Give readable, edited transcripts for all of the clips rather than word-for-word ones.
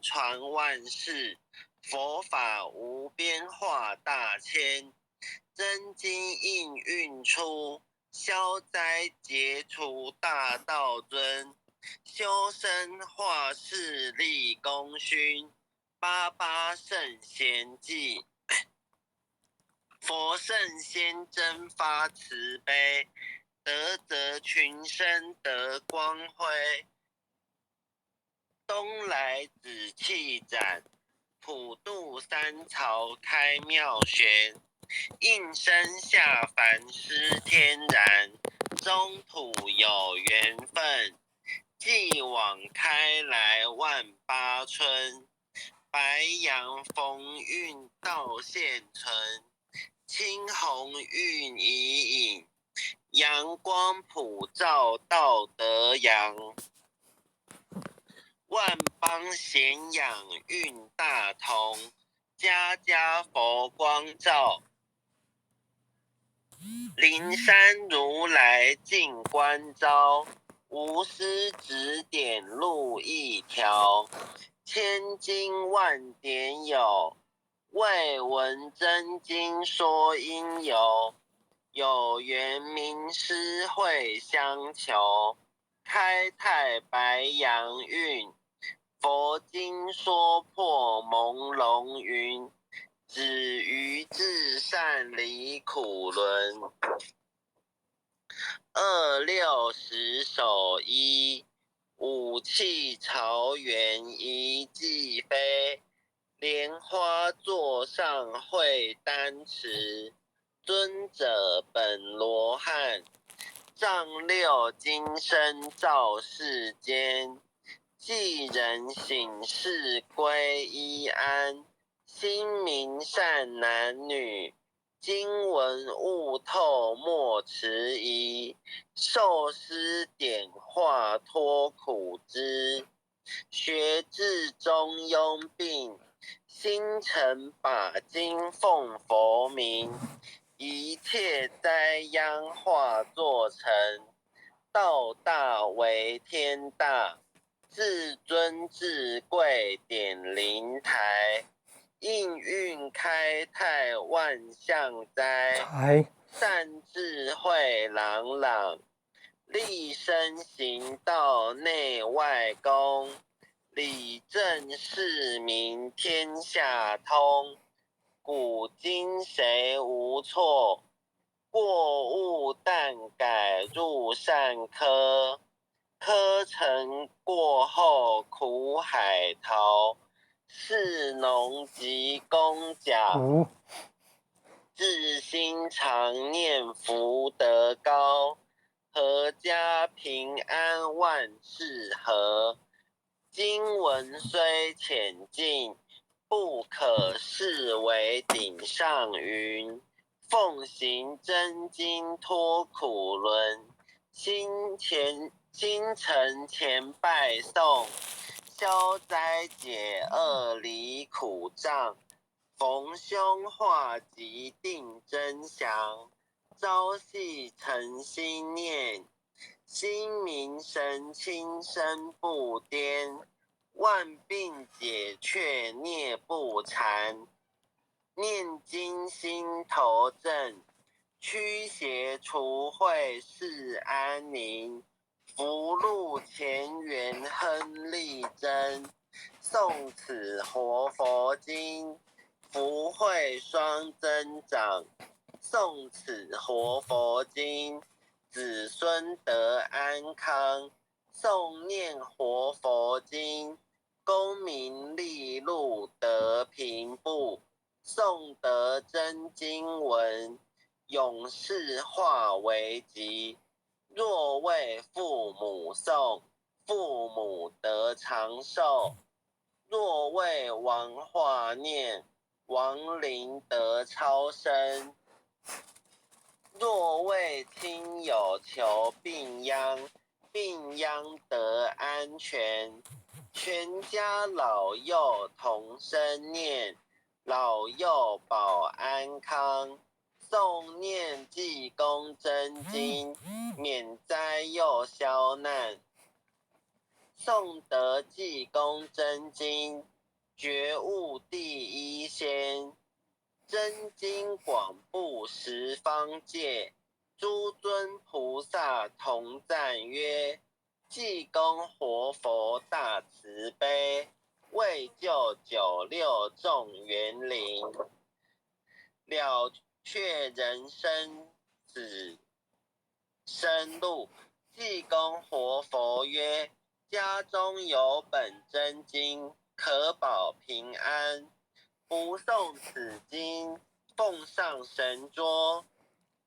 传万世，佛法无边化大千，真经应运出，消灾解除大道尊，修身化世立功勋，八八圣贤记。佛圣先真发慈悲，德泽群生得光辉。东来紫气展，普渡三朝开妙玄。应身下凡施天然，中土有缘分，继往开来万八春。白杨风韵道现存，青红韵已隐，阳光普照道德扬。万邦咸养运大同，家家佛光照。灵山如来净观照，无私指点路一条。千经万典有，未闻真经说因由。有缘名师会相求，开泰白杨运。佛经说破朦胧云，止于至善离苦轮。26手一，武器朝元一骑飞。莲花座上会丹池，尊者本罗汉，丈六金身照世间。既人醒世归依安，心明善男女，经文悟透莫迟疑。受师点化脱苦支，学至中庸病，心诚把经奉佛名。一切灾殃化作尘，道大为天大，至尊至贵点灵台。应运开泰万象灾，善智慧朗朗。立身行道内外公，理政事民天下通。古今谁无错，过误但改入善科。科成过后苦海淘，士农及工匠，至心常念福德高。阖家平安万事和，经文虽浅近，不可视为顶上云。奉行真经脱苦轮，心诚前拜诵，消灾解厄离苦障。逢凶化吉定真祥，朝夕诚心念，心明神清身不颠。万病解却孽不缠，念经心头正，驱邪除秽世安宁。福禄前缘亨利贞，诵此活佛经，福慧双增长。诵此活佛经，子孙得安康。诵念活佛经，功名利禄得平步。诵得真经文，永世化为吉。若为父母诵，父母得长寿；若为亡化念，亡灵得超生；若为亲友求病殃，病殃得安全。全家老幼同声念，老幼保安康。诵念济公真经，免灾又消难。宋德济公真经，觉悟第一仙。真经广布十方界，诸尊菩萨同赞曰：济公活佛大慈悲，为救96众园林，了却人生死生路。济公活佛曰：家中有本真经，可保平安。不诵此经，奉上神桌，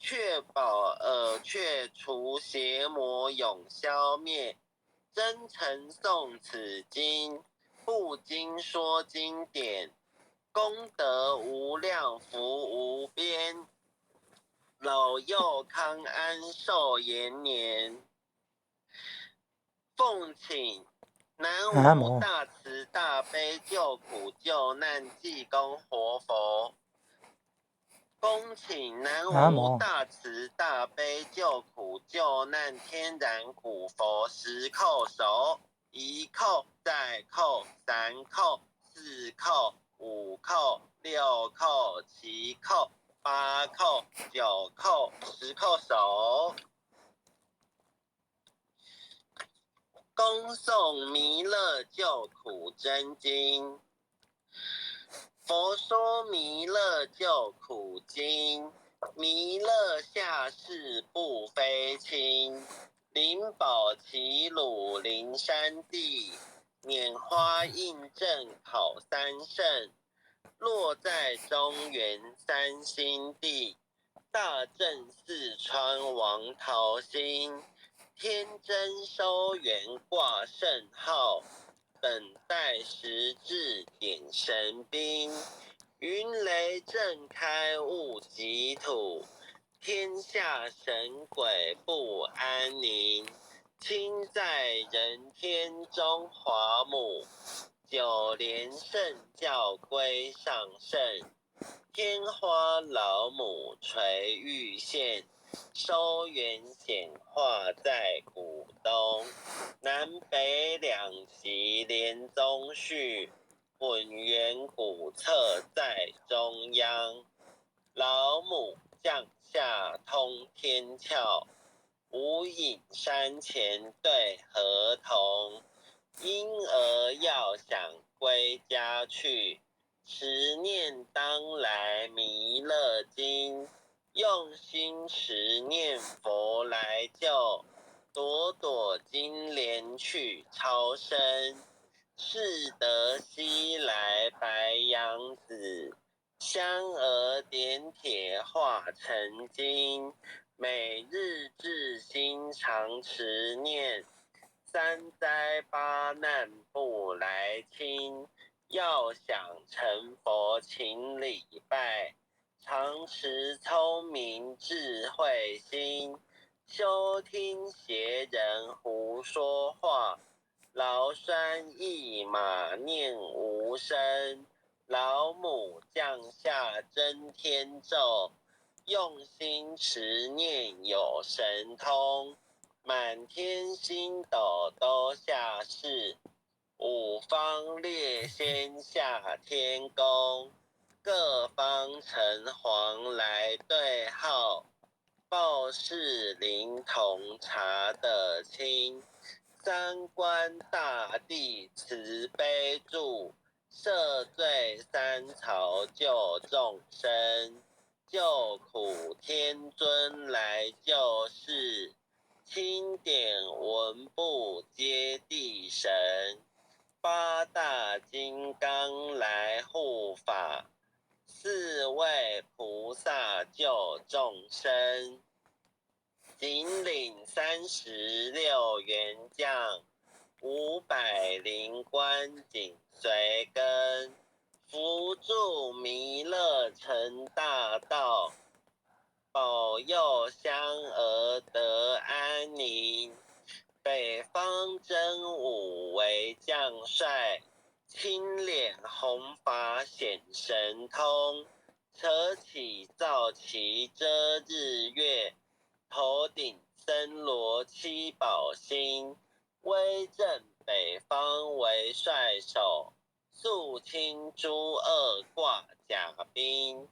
确保耳却除邪魔永消灭。真诚诵此经，不经说经典，功德无量，福无边。老幼康安寿延年。奉请南无大慈大悲救苦救难济公活佛，恭请南无大慈大悲救苦救难天然古佛10叩首，1叩再叩3叩4叩5叩6叩7叩8叩9叩10叩首。恭诵弥勒救苦真经。佛说弥勒救苦经，弥勒下世不非轻。灵宝齐鲁灵山地，拈花印证考三圣。落在中原三星地，大正四川王桃心。天真收元挂圣号，等待时至点神兵。云雷震开物极土，天下神鬼不安宁。亲在人天中华母，9连圣教归上圣。天花老母垂玉线，收元显化在古东。南北两极连宗序，混元古册在中央。老母降下通天窍，无影山前对河童。婴儿要想归家去，持念当来弥勒经。用心持念佛来救，朵朵金莲去超生。适得西来白羊子，香儿点铁化成金。每日至心常持念，3灾8难不来侵。要想成佛请礼拜，常持聪明智慧心。休听邪人胡说话，劳酸一马念无声。老母降下真天咒，用心持念有神通。满天星斗都下世，五方列仙下天宫。各方城隍来对号，报事灵童查得清。三官大帝慈悲助，赦罪三曹救众生。救苦天尊来救世，钦点文部接地神。8大金刚来护法，4位菩萨救众生。紧领36员将，500灵官紧随跟。扶助弥勒成大道，保佑香儿得安宁。北方真武为将帅，青脸红发显神通。扯起皂旗遮日月，头顶森罗7宝星。威震北方为帅首，肃清诸恶挂甲兵。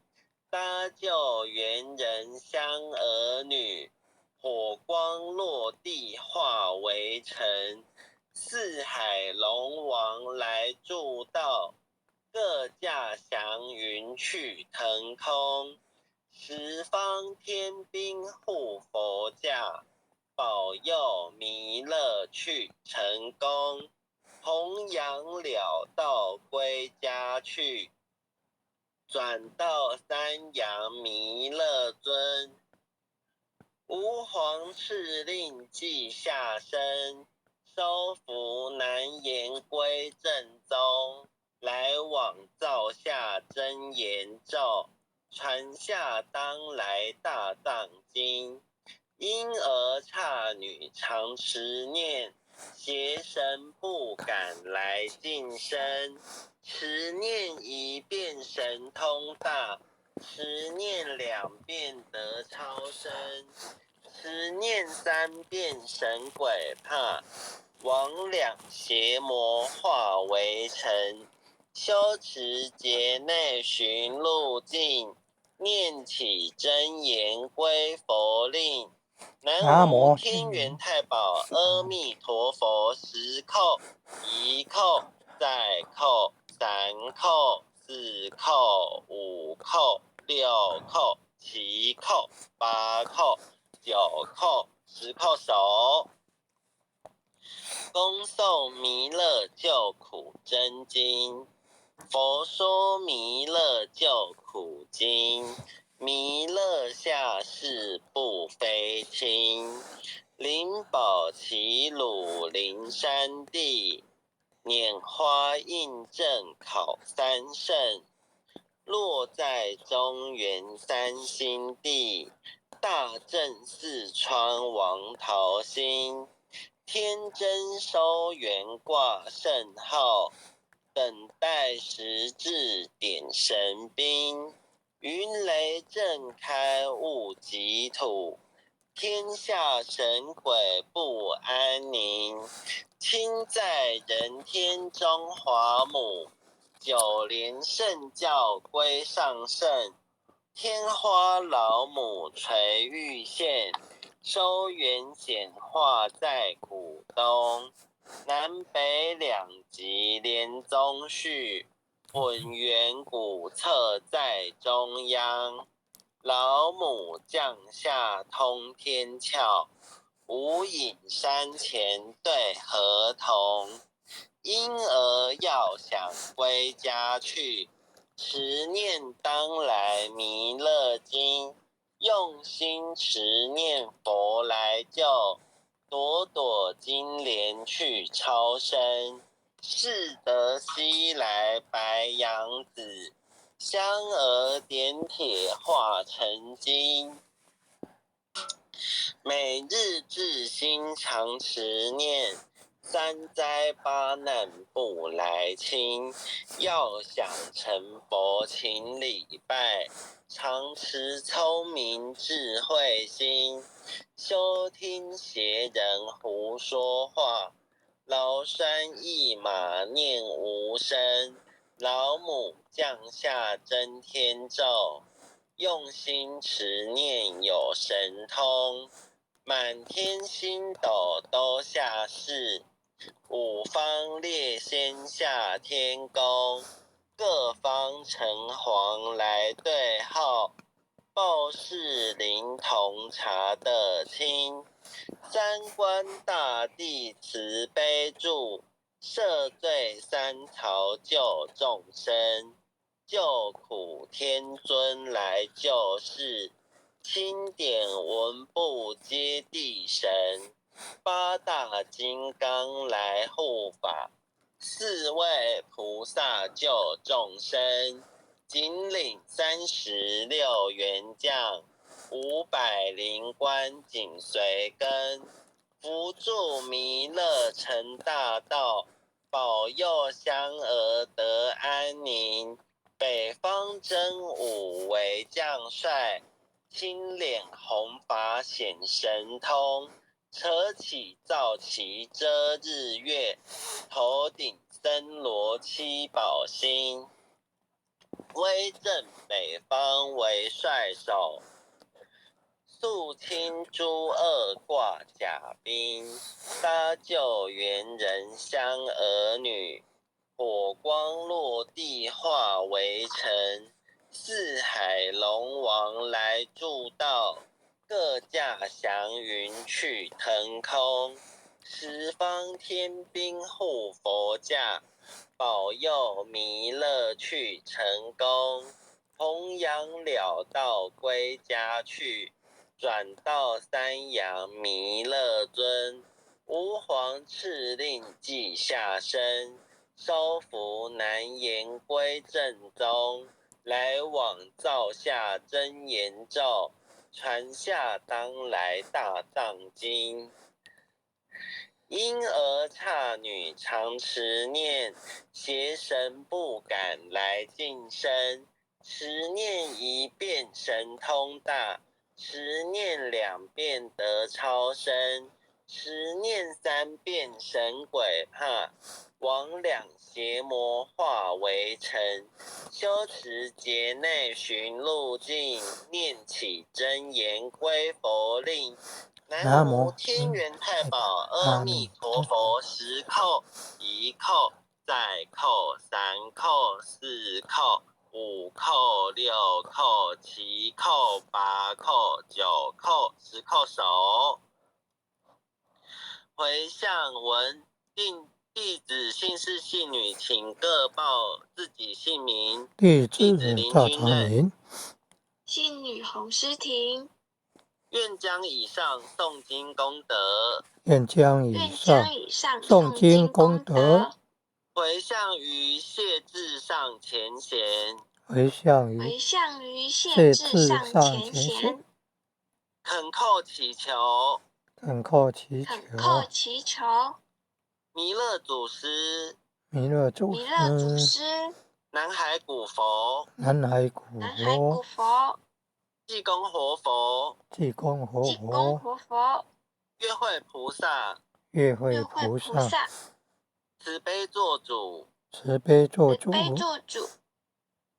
搭救猿人香儿女，火光落地化为尘。四海龙王来助道，各驾祥云去腾空。十方天兵护佛驾，保佑弥勒去成功。弘扬了道归家去，转到三阳弥勒尊。吾皇敕令记下生，收服难言归正宗。来往造下真言咒，传下当来大藏经。婴儿刹女常持念，邪神不敢来近身。持念一遍神通大，持念两遍得超生。持念三遍神鬼怕，魍魉邪魔化为尘。修持劫内寻路径，念起真言归佛令。南无天元太保阿弥陀佛，十叩，一叩，再叩，三叩，四叩，五叩，六叩，七叩，八叩，九叩，十叩手。恭诵弥勒救苦真经。佛说弥勒救苦经，弥勒下世不非轻。灵宝齐鲁灵山地，拈花印证考三圣。落在中原三星地，大正四川王桃心。天真收元挂圣号，等待时至点神兵。云雷震开雾极土，天下神鬼不安宁。亲在人天中华母，九莲圣教归上圣。天花老母垂玉线，收元显化在古东。南北两极连宗序，混元古册在中央。老母降下通天窍，无影山前对河童。婴儿要想归家去，持念当来弥勒经。用心持念佛来救，朵朵金莲去超生。适得西来白羊子，香儿点铁化成金。每日至心常持念，三灾八难不来侵。要想成佛请礼拜，常持聪明智慧心。休听邪人胡说话，劳山一马念无声。老母降下真天咒，用心持念有神通。满天星斗都下世，五方列仙下天宫。各方城隍来对号，报事灵童查得清。三官大帝慈悲助，赦罪三曹救众生。救苦天尊来救世，钦点文部接地神。八大金刚来护法，四位菩萨救众生。紧领36员将，500灵官紧随跟。扶助弥勒成大道，保佑香儿得安宁。北方真武为将帅，青脸红发显神通。扯起皂旗遮日月，头顶森罗七宝星。威震北方为帅首，肃清诸恶挂甲兵。搭救援人香儿女，火光落地化为尘。四海龙王来助道，各驾祥云去腾空。十方天兵护佛驾，保佑弥勒去成功。弘扬了道归家去，转到三阳弥勒尊。吾皇敕令记下身，收服难言归正宗。来往造下真言咒，传下当来大藏经。婴儿刹女常持念，邪神不敢来近身。持念一遍神通大，持念两遍得超生，持念三遍神鬼怕。魍魉邪魔化为尘，修持劫内寻路径，念起真言归佛令。南无天元太保阿弥陀佛，十叩一叩再叩三叩四叩五叩六叩七叩八叩九叩10叩手。回向文弟子姓氏姓女，请各报自己姓名。弟子子林君赵长任，林，姓女洪诗婷，愿将以上诵经功德，愿将以上诵经功德回向于谢至上前贤，回向于谢至上前贤，恳叩祈求弥勒祖师、南海古佛、济公活佛、月慧菩萨、慈悲做主，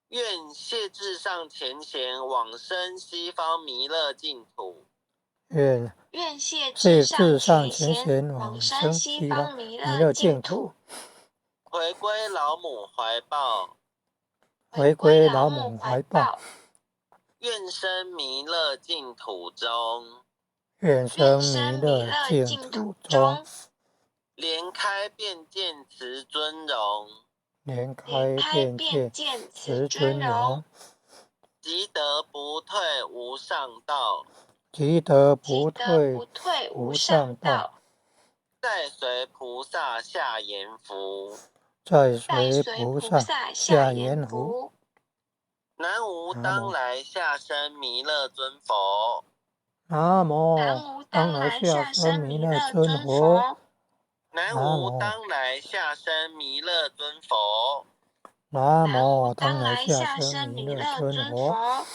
愿谢至上前贤往生西方弥勒净土。愿谢至至上上前前贤往往生生西西方方弥弥勒勒净土净土，回归老母怀抱，愿生弥勒净土中，愿生弥勒净土中，莲开便见慈尊容，莲开便见慈尊容，即得不退无上道，再随菩萨下阎浮。南无当来下生弥勒尊佛，南无当来下生弥勒尊佛，南无当来下生弥勒尊佛，南无当来下生弥勒尊佛，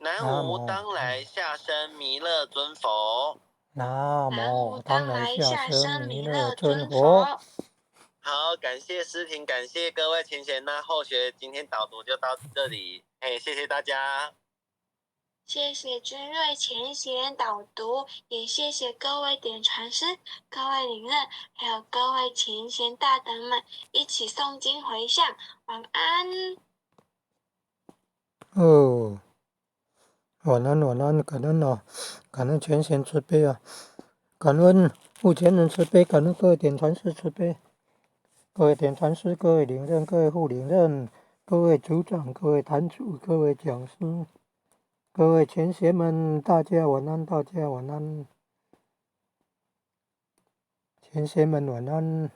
南无当来下生弥勒尊佛，南无当来下生弥勒尊佛。好，感谢诗婷，感谢各位前贤。那后学今天导读就到这里，谢谢大家。谢谢君瑞前贤导读，也谢谢各位点传师、各位领任，还有各位前贤大德们一起诵经回向，晚安。晚安，感恩全贤慈悲啊，感恩护前人慈悲，感恩各位点传师慈悲，各位点传师、各位领任、各位副领任、各位组长、各位坛主、各位讲师、各位前贤们，大家晚安，大家晚安，前贤们晚安。